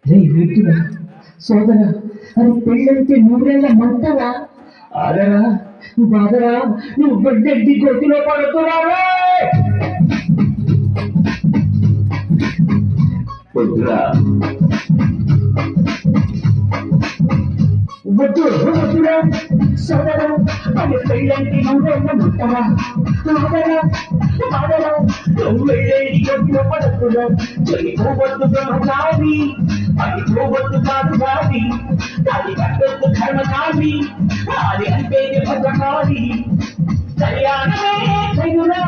వద్దురా సోదరా, అది పెళ్ళంటే నూరేళ్ళ మంటరా. ఆదరా బాధరా, నువ్వు గడ్డి గొడ్డులో పడుతున్నావే. వద్దురా వద్దురా సోదరా, అది పెళ్ళంటే నూరేళ్ళ మంటరా. ఆదరా బాధరా, నువ్వు వెళ్ళేది గొడ్డులో పడుతున్నా. చనిపోవద్దు బ్రహ్మచారి, అది పోవద్దు కాదు కాది, అది కట్టొద్దు కర్మకారి, అది అంటే భద్రకారి. కళ్యాణమే చైనురా,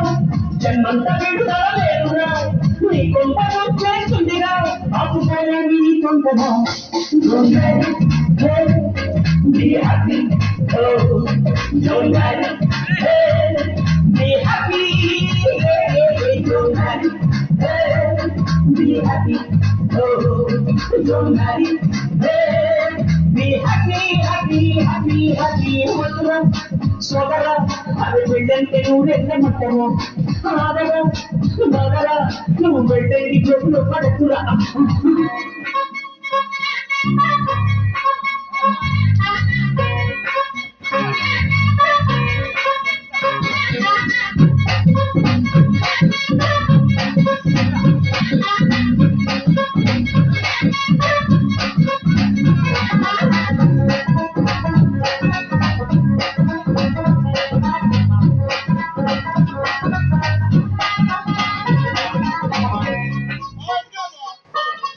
జన్మంత విడుదల లేదురా, నీ కొంపను చేస్తుందిరా ఆపుకోలే నీ కొంపను. Be happy, oh, don't marry, hey, be happy, hey, don't marry, hey, be happy, oh, don't marry, hey, be happy, happy, happy, happy. వద్దురా సోదరా, అది వెళ్ళంటే నువ్వు వెళ్ళమంటావు. ఆదరా బాదరా, నువ్వు వెళ్ళేది జోబులో పడకురా.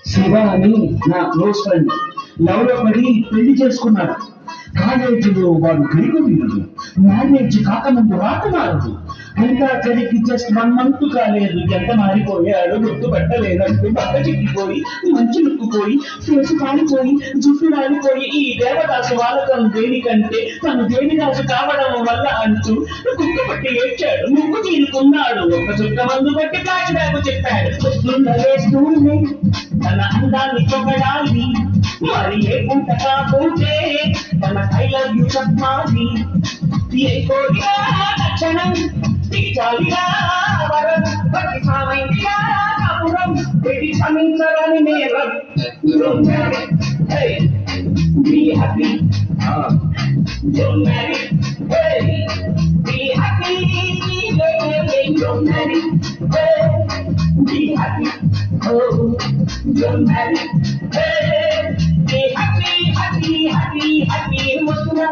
శివ అని నా క్లోజ్ ఫ్రెండ్ లవ్ లో పడి పెళ్లి చేసుకున్నాడు. కాలేజీలో వాడు గరికుడు, మ్యారేజ్ కాకముందు రాకుమారుడు. ఇంకా చలికి జస్ట్ 1 month కాలేదు, ఎంత మారిపోయాడు గుర్తు పెట్టలేదంటూ పక్క చిక్కిపోయి, మంచి ముక్కుపోయి, ఫేసు కాలిపోయి, జుట్టు రాలిపోయి, ఈ దేవదాసు వాలకం దేనికంటే తను దేవిదాసు కావడం వల్ల అంటూ కుక్క పట్టి ఏడ్చాడు, ముక్కు తీరుకున్నాడు. ఒక చుక్క మందు బట్టి ఫ్లాష్ బ్యాక్ చెప్పాడు. వేస్తూనే తన అందాన్ని పొగడాలి, మరి ఏ పూట కాకుంటే తన ఐ లవ్ యూ చెప్పాలి. ఏ కోరిక లక్షణం తీర్చాలిగా వరం, ప్రతి సామైందిగా కాపురం, పెళ్లి క్షమించరని నేరం. Don't marry, hey, be happy, don't marry, hey, be happy, hey, don't marry, hey, be happy, oh, don't marry, hey, be happy, happy, happy, happy. వద్దురా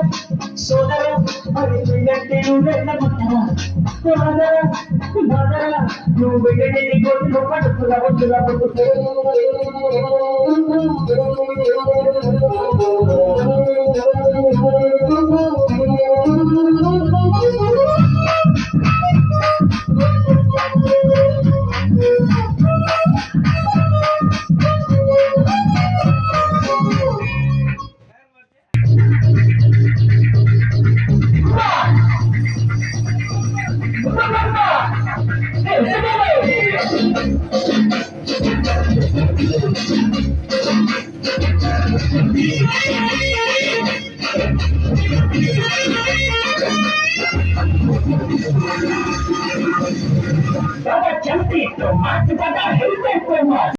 సోదరా, అది వెళ్ళంటే నువ్వు వెళ్ళమంటారా. ఆదరా బాదరా, నువ్వు వెళ్ళేది గొడ్డులో పడుతురా. వద్దురా Cada chantito más, cada gente más.